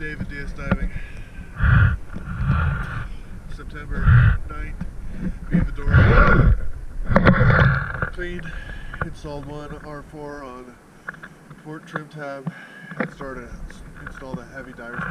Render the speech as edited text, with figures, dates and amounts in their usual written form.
David DS Diving. September 9th, Bevadoro. Clean, installed one R4 on port trim tab and started to install the heavy divers.